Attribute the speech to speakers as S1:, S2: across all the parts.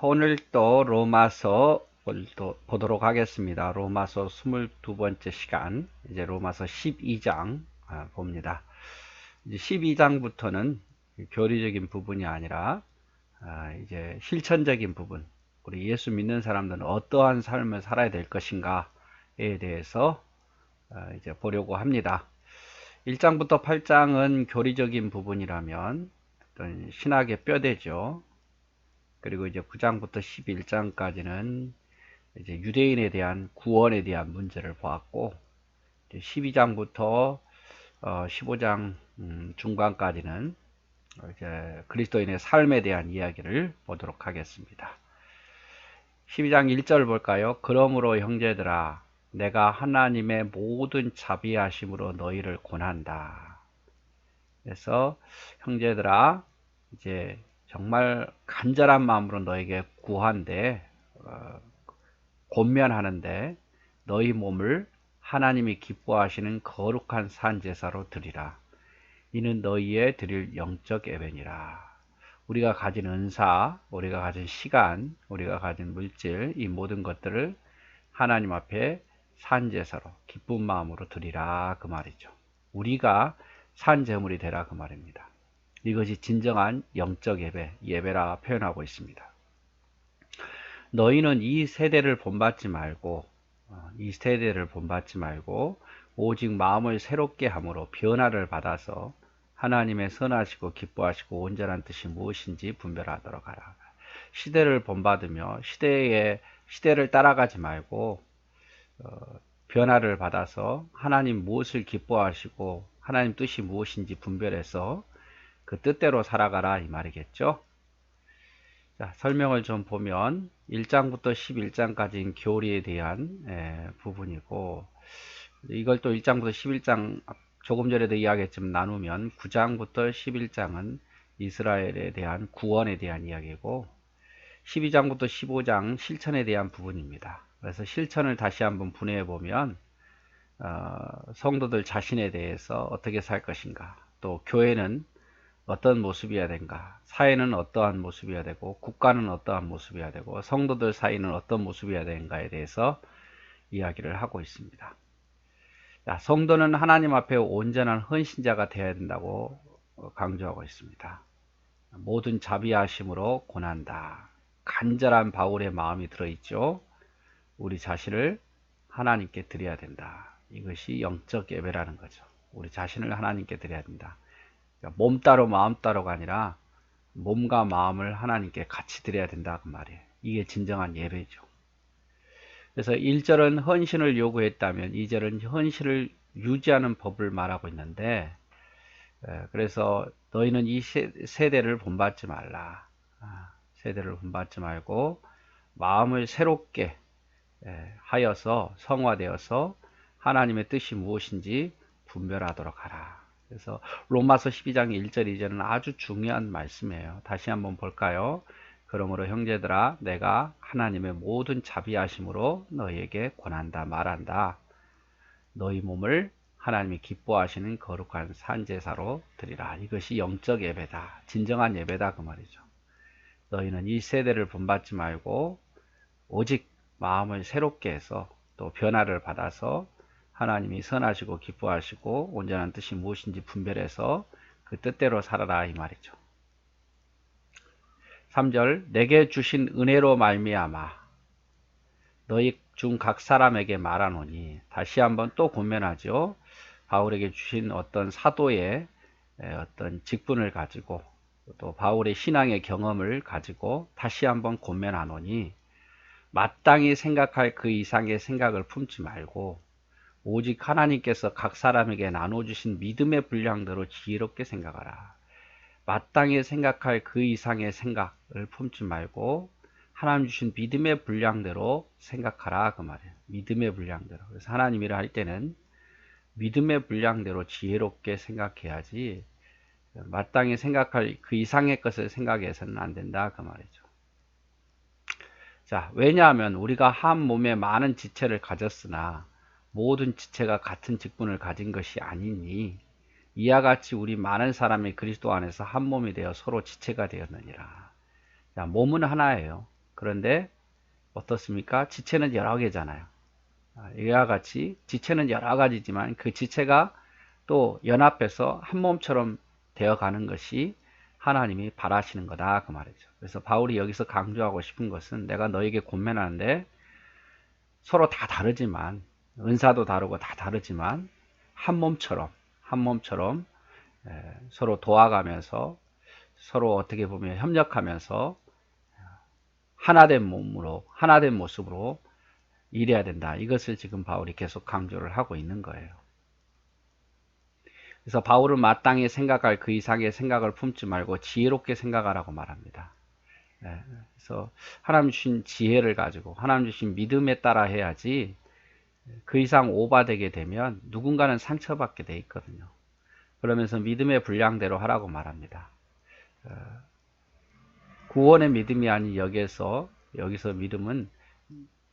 S1: 오늘 또 로마서 보도록 하겠습니다. 로마서 22번째 시간, 이제 로마서 12장 봅니다. 이제 12장부터는 교리적인 부분이 아니라 이제 실천적인 부분, 우리 예수 믿는 사람들은 어떠한 삶을 살아야 될 것인가에 대해서 이제 보려고 합니다. 1장부터 8장은 교리적인 부분이라면 어떤 신학의 뼈대죠. 그리고 이제 9장부터 11장까지는 이제 유대인에 대한 구원에 대한 문제를 보았고, 12장부터 15장 중간까지는 이제 그리스도인의 삶에 대한 이야기를 보도록 하겠습니다. 12장 1절 볼까요? 그러므로 형제들아, 내가 하나님의 모든 자비하심으로 너희를 권한다. 그래서 형제들아, 이제 정말 간절한 마음으로 너에게 구한데, 권면하는데 너희 몸을 하나님이 기뻐하시는 거룩한 산제사로 드리라. 이는 너희의 드릴 영적 예배니라. 우리가 가진 은사, 우리가 가진 시간, 우리가 가진 물질, 이 모든 것들을 하나님 앞에 산제사로 기쁜 마음으로 드리라, 그 말이죠. 우리가 산제물이 되라, 그 말입니다. 이것이 진정한 영적 예배라 표현하고 있습니다. 너희는 이 세대를 본받지 말고 오직 마음을 새롭게 함으로 변화를 받아서 하나님의 선하시고 기뻐하시고 온전한 뜻이 무엇인지 분별하도록 하라. 시대를 본받으며 시대를 따라가지 말고 변화를 받아서 하나님 무엇을 기뻐하시고 하나님 뜻이 무엇인지 분별해서 그 뜻대로 살아가라, 이 말이겠죠. 자, 설명을 좀 보면 1장부터 11장까지는 교리에 대한 부분이고, 이걸 또 1장부터 11장 조금 전에도 이야기했지만 나누면 9장부터 11장은 이스라엘에 대한 구원에 대한 이야기고, 12장부터 15장 실천에 대한 부분입니다. 그래서 실천을 다시 한번 분해해 보면 성도들 자신에 대해서 어떻게 살 것인가, 또 교회는 어떤 모습이어야 되는가, 사회는 어떠한 모습이어야 되고, 국가는 어떠한 모습이어야 되고, 성도들 사이는 어떤 모습이어야 되는가에 대해서 이야기를 하고 있습니다. 자, 성도는 하나님 앞에 온전한 헌신자가 되어야 된다고 강조하고 있습니다. 모든 자비하심으로 권한다. 간절한 바울의 마음이 들어있죠. 우리 자신을 하나님께 드려야 된다. 이것이 영적 예배라는 거죠. 우리 자신을 하나님께 드려야 된다. 몸 따로 마음 따로가 아니라 몸과 마음을 하나님께 같이 드려야 된다, 그 말이에요. 이게 진정한 예배죠. 그래서 1절은 헌신을 요구했다면 2절은 헌신을 유지하는 법을 말하고 있는데, 그래서 너희는 이 세대를 본받지 말라. 세대를 본받지 말고 마음을 새롭게 하여서 성화되어서 하나님의 뜻이 무엇인지 분별하도록 하라. 그래서 로마서 12장 1절 2절은 아주 중요한 말씀이에요. 다시 한번 볼까요? 그러므로 형제들아, 내가 하나님의 모든 자비하심으로 너희에게 권한다, 말한다. 너희 몸을 하나님이 기뻐하시는 거룩한 산제사로 드리라. 이것이 영적 예배다, 진정한 예배다, 그 말이죠. 너희는 이 세대를 본받지 말고 오직 마음을 새롭게 해서 또 변화를 받아서 하나님이 선하시고 기뻐하시고 온전한 뜻이 무엇인지 분별해서 그 뜻대로 살아라, 이 말이죠. 3절, 내게 주신 은혜로 말미암아 너희 중 각 사람에게 말하노니. 다시 한번 또 권면하죠. 바울에게 주신 어떤 사도의 어떤 직분을 가지고 또 바울의 신앙의 경험을 가지고 다시 한번 권면하노니, 마땅히 생각할 그 이상의 생각을 품지 말고 오직 하나님께서 각 사람에게 나눠주신 믿음의 분량대로 지혜롭게 생각하라. 마땅히 생각할 그 이상의 생각을 품지 말고 하나님 주신 믿음의 분량대로 생각하라, 그 말이에요. 믿음의 분량대로. 그래서 하나님 일을 할 때는 믿음의 분량대로 지혜롭게 생각해야지 마땅히 생각할 그 이상의 것을 생각해서는 안 된다, 그 말이죠. 자, 왜냐하면 우리가 한 몸에 많은 지체를 가졌으나 모든 지체가 같은 직분을 가진 것이 아니니, 이와 같이 우리 많은 사람이 그리스도 안에서 한 몸이 되어 서로 지체가 되었느니라. 자, 몸은 하나예요. 그런데 어떻습니까? 지체는 여러 개잖아요. 이와 같이 지체는 여러 가지지만 그 지체가 또 연합해서 한 몸처럼 되어가는 것이 하나님이 바라시는 거다 그 말이죠. 그래서 바울이 여기서 강조하고 싶은 것은 내가 너에게 권면하는데 서로 다 다르지만 은사도 다르고 다 다르지만 한 몸처럼 서로 도와가면서 서로 어떻게 보면 협력하면서 하나된 몸으로 하나된 모습으로 일해야 된다. 이것을 지금 바울이 계속 강조를 하고 있는 거예요. 그래서 바울은 마땅히 생각할 그 이상의 생각을 품지 말고 지혜롭게 생각하라고 말합니다. 그래서 하나님 주신 지혜를 가지고 하나님 주신 믿음에 따라 해야지 그 이상 오바되게 되면 누군가는 상처받게 돼 있거든요. 그러면서 믿음의 분량대로 하라고 말합니다. 구원의 믿음이 아닌 여기서 믿음은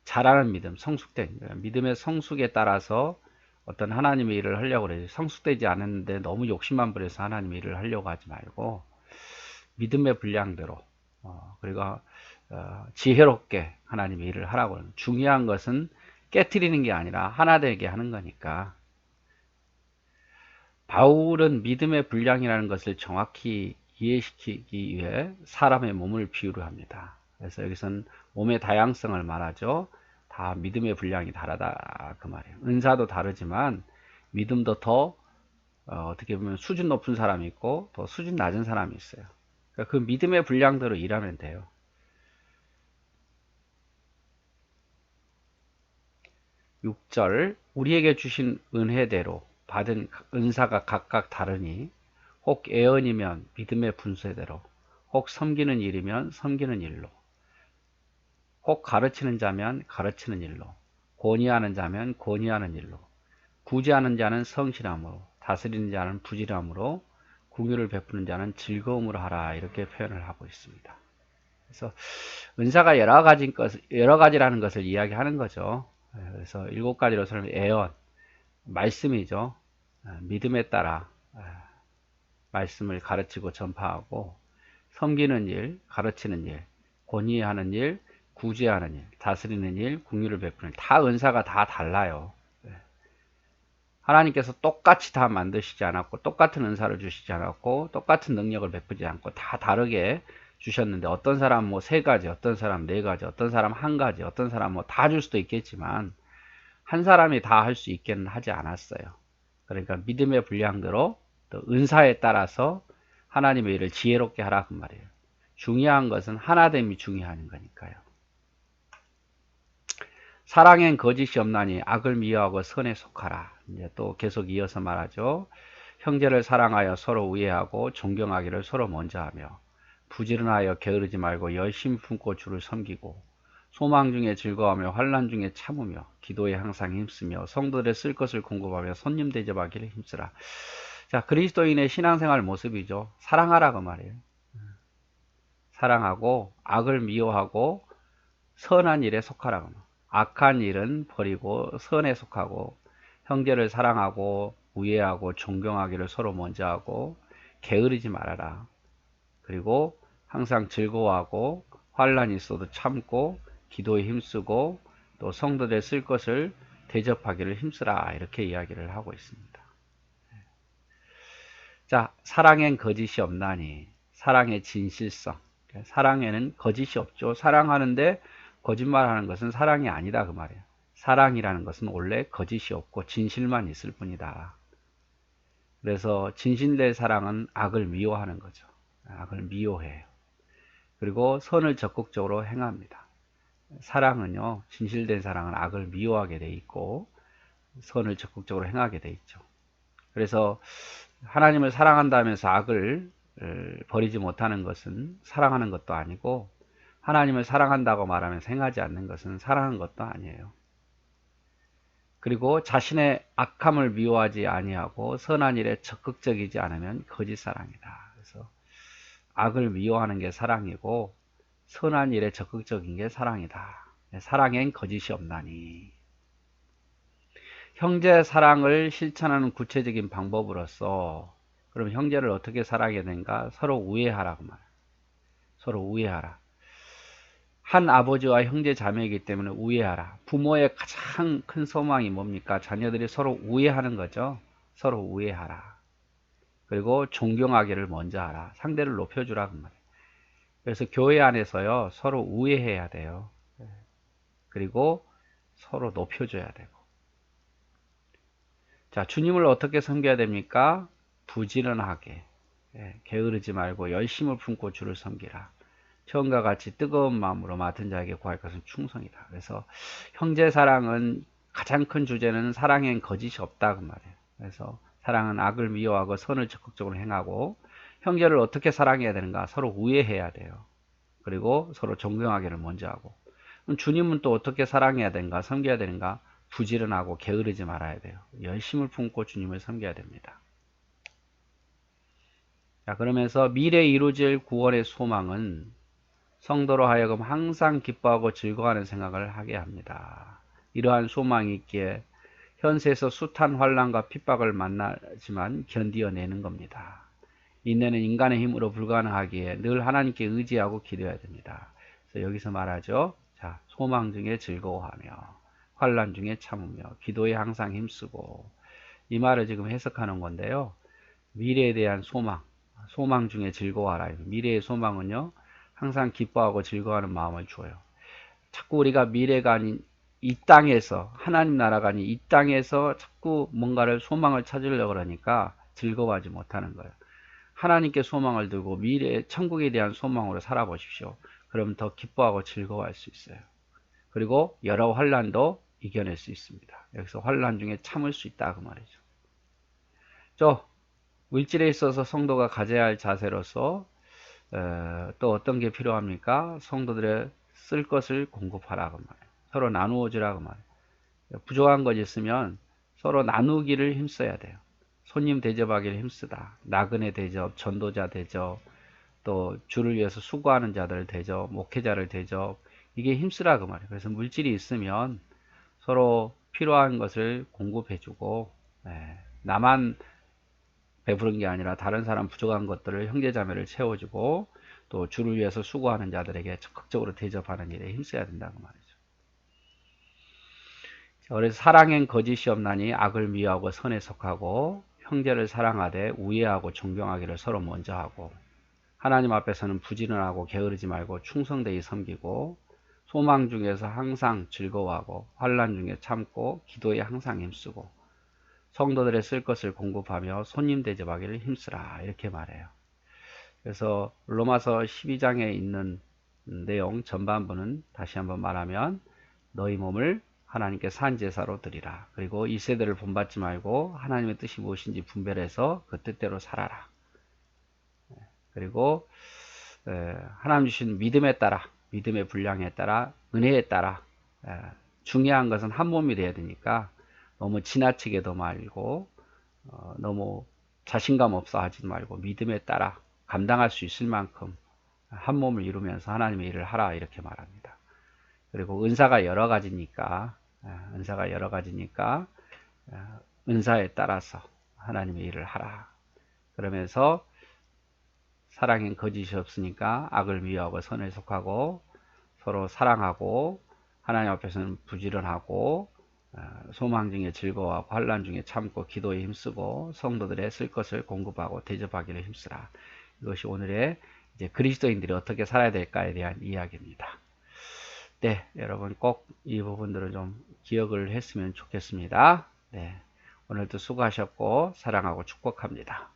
S1: 잘하는 믿음, 성숙된 믿음의 성숙에 따라서 어떤 하나님의 일을 하려고 그래요. 성숙되지 않았는데 너무 욕심만 부려서 하나님의 일을 하려고 하지 말고 믿음의 분량대로 그리고 지혜롭게 하나님의 일을 하라고 합니다. 중요한 것은 깨트리는 게 아니라 하나 되게 하는 거니까. 바울은 믿음의 분량이라는 것을 정확히 이해시키기 위해 사람의 몸을 비유를 합니다. 그래서 여기서는 몸의 다양성을 말하죠. 다 믿음의 분량이 다르다 그 말이에요. 은사도 다르지만 믿음도 더 어떻게 보면 수준 높은 사람이 있고 더 수준 낮은 사람이 있어요. 그러니까 그 믿음의 분량대로 일하면 돼요. 6절 우리에게 주신 은혜대로 받은 은사가 각각 다르니 혹 애언이면 믿음의 분수대로 혹 섬기는 일이면 섬기는 일로 혹 가르치는 자면 가르치는 일로 권위하는 자면 권위하는 일로 구제하는 자는 성실함으로 다스리는 자는 부지런함으로 긍휼을 베푸는 자는 즐거움으로 하라 이렇게 표현을 하고 있습니다. 그래서 은사가 여러 가지라는 것을 이야기하는 거죠. 그래서 7가지로 설명 애언 말씀이죠. 믿음에 따라 말씀을 가르치고 전파하고 섬기는 일, 가르치는 일, 권위하는 일, 구제하는 일, 다스리는 일, 긍휼을 베푸는 일 다 은사가 다 달라요. 하나님께서 똑같이 다 만드시지 않았고 똑같은 은사를 주시지 않았고 똑같은 능력을 베푸지 않고 다 다르게 주셨는데 어떤 사람 뭐 3가지, 어떤 사람 4가지, 어떤 사람 1가지, 어떤 사람 뭐 다 줄 수도 있겠지만 한 사람이 다 할 수 있게는 하지 않았어요. 그러니까 믿음의 분량대로 또 은사에 따라서 하나님의 일을 지혜롭게 하라 그 말이에요. 중요한 것은 하나됨이 중요한 거니까요. 사랑엔 거짓이 없나니 악을 미워하고 선에 속하라. 이제 또 계속 이어서 말하죠. 형제를 사랑하여 서로 우애하고 존경하기를 서로 먼저 하며 부지런하여 게으르지 말고 열심히 품고 주를 섬기고 소망 중에 즐거워하며 환난 중에 참으며 기도에 항상 힘쓰며 성도들의 쓸 것을 공급하며 손님 대접하기를 힘쓰라. 자, 그리스도인의 신앙생활 모습이죠. 사랑하라 그 말이에요. 사랑하고 악을 미워하고 선한 일에 속하라 그 말이에요. 악한 일은 버리고 선에 속하고 형제를 사랑하고 우애하고 존경하기를 서로 먼저 하고 게으르지 말아라. 그리고 항상 즐거워하고 환난이 있어도 참고 기도에 힘쓰고 또 성도들 쓸 것을 대접하기를 힘쓰라 이렇게 이야기를 하고 있습니다. 자, 사랑엔 거짓이 없나니 사랑의 진실성. 사랑에는 거짓이 없죠. 사랑하는데 거짓말하는 것은 사랑이 아니다 그 말이에요. 사랑이라는 것은 원래 거짓이 없고 진실만 있을 뿐이다. 그래서 진실된 사랑은 악을 미워하는 거죠. 악을 미워해요. 그리고 선을 적극적으로 행합니다. 사랑은요, 진실된 사랑은 악을 미워하게 돼 있고 선을 적극적으로 행하게 돼 있죠. 그래서 하나님을 사랑한다면서 악을 버리지 못하는 것은 사랑하는 것도 아니고 하나님을 사랑한다고 말하면서 행하지 않는 것은 사랑하는 것도 아니에요. 그리고 자신의 악함을 미워하지 아니하고 선한 일에 적극적이지 않으면 거짓 사랑이다. 그래서 악을 미워하는 게 사랑이고 선한 일에 적극적인 게 사랑이다. 사랑엔 거짓이 없나니. 형제 사랑을 실천하는 구체적인 방법으로서 그럼 형제를 어떻게 사랑해야 되는가? 서로 우애하라고 말해요. 서로 우애하라. 한 아버지와 형제 자매이기 때문에 우애하라. 부모의 가장 큰 소망이 뭡니까? 자녀들이 서로 우애하는 거죠. 서로 우애하라. 그리고 존경하기를 먼저 하라. 상대를 높여주라 그 말이에요. 그래서 교회 안에서요 서로 우애해야 돼요. 그리고 서로 높여줘야 되고. 자, 주님을 어떻게 섬겨야 됩니까? 부지런하게, 게으르지 말고 열심을 품고 주를 섬기라. 처음과 같이 뜨거운 마음으로 맡은 자에게 구할 것은 충성이다. 그래서 형제 사랑은 가장 큰 주제는 사랑엔 거짓이 없다 그 말이에요. 그래서 사랑은 악을 미워하고 선을 적극적으로 행하고, 형제를 어떻게 사랑해야 되는가? 서로 우애해야 돼요. 그리고 서로 존경하기를 먼저 하고. 그럼 주님은 또 어떻게 사랑해야 되는가? 섬겨야 되는가? 부지런하고 게으르지 말아야 돼요. 열심을 품고 주님을 섬겨야 됩니다. 자, 그러면서 미래에 이루어질 구원의 소망은 성도로 하여금 항상 기뻐하고 즐거워하는 생각을 하게 합니다. 이러한 소망이 있기에 현세에서 숱한 환난과 핍박을 만나지만 견디어내는 겁니다. 인내는 인간의 힘으로 불가능하기에 늘 하나님께 의지하고 기도해야 됩니다. 그래서 여기서 말하죠. 자, 소망 중에 즐거워하며 환난 중에 참으며 기도에 항상 힘쓰고, 이 말을 지금 해석하는 건데요. 미래에 대한 소망, 소망 중에 즐거워하라. 미래의 소망은요, 항상 기뻐하고 즐거워하는 마음을 주어요. 자꾸 우리가 미래가 아닌 이 땅에서, 하나님 나라가 아닌 이 땅에서 자꾸 뭔가를 소망을 찾으려고 그러니까 즐거워하지 못하는 거예요. 하나님께 소망을 두고 미래의 천국에 대한 소망으로 살아보십시오. 그러면 더 기뻐하고 즐거워할 수 있어요. 그리고 여러 환난도 이겨낼 수 있습니다. 여기서 환난 중에 참을 수 있다 그 말이죠. 물질에 있어서 성도가 가져야 할 자세로서 또 어떤 게 필요합니까? 성도들의 쓸 것을 공급하라 그 말이에요. 서로 나누어 주라 그 말이에요. 부족한 것 있으면 서로 나누기를 힘써야 돼요. 손님 대접하기를 힘쓰다. 나그네 대접, 전도자 대접, 또 주를 위해서 수고하는 자들 대접, 목회자를 대접, 이게 힘쓰라 그 말이에요. 그래서 물질이 있으면 서로 필요한 것을 공급해주고, 나만 베푸는 게 아니라 다른 사람 부족한 것들을 형제자매를 채워주고, 또 주를 위해서 수고하는 자들에게 적극적으로 대접하는 일에 힘써야 된다고 말이죠. 그래서 사랑엔 거짓이 없나니 악을 미워하고 선에 속하고, 형제를 사랑하되 우애하고 존경하기를 서로 먼저 하고, 하나님 앞에서는 부지런하고 게으르지 말고 충성되이 섬기고, 소망 중에서 항상 즐거워하고 환난 중에 참고 기도에 항상 힘쓰고, 성도들의 쓸 것을 공급하며 손님 대접하기를 힘쓰라 이렇게 말해요. 그래서 로마서 12장에 있는 내용 전반부는 다시 한번 말하면, 너희 몸을 하나님께 산 제사로 드리라. 그리고 이 세대를 본받지 말고 하나님의 뜻이 무엇인지 분별해서 그 뜻대로 살아라. 그리고 하나님 주신 믿음에 따라, 믿음의 분량에 따라, 은혜에 따라, 중요한 것은 한 몸이 돼야 되니까 너무 지나치게도 말고, 너무 자신감 없어 하지 말고 믿음에 따라 감당할 수 있을 만큼 한 몸을 이루면서 하나님의 일을 하라 이렇게 말합니다. 그리고 은사가 여러 가지니까 은사에 따라서 하나님의 일을 하라. 그러면서 사랑엔 거짓이 없으니까 악을 미워하고 선에 속하고, 서로 사랑하고, 하나님 앞에서는 부지런하고, 소망 중에 즐거워하고 환난 중에 참고 기도에 힘쓰고, 성도들의 쓸 것을 공급하고 대접하기를 힘쓰라. 이것이 오늘의 이제 그리스도인들이 어떻게 살아야 될까에 대한 이야기입니다. 네, 여러분 꼭 이 부분들을 좀 기억을 했으면 좋겠습니다. 네, 오늘도 수고하셨고 사랑하고 축복합니다.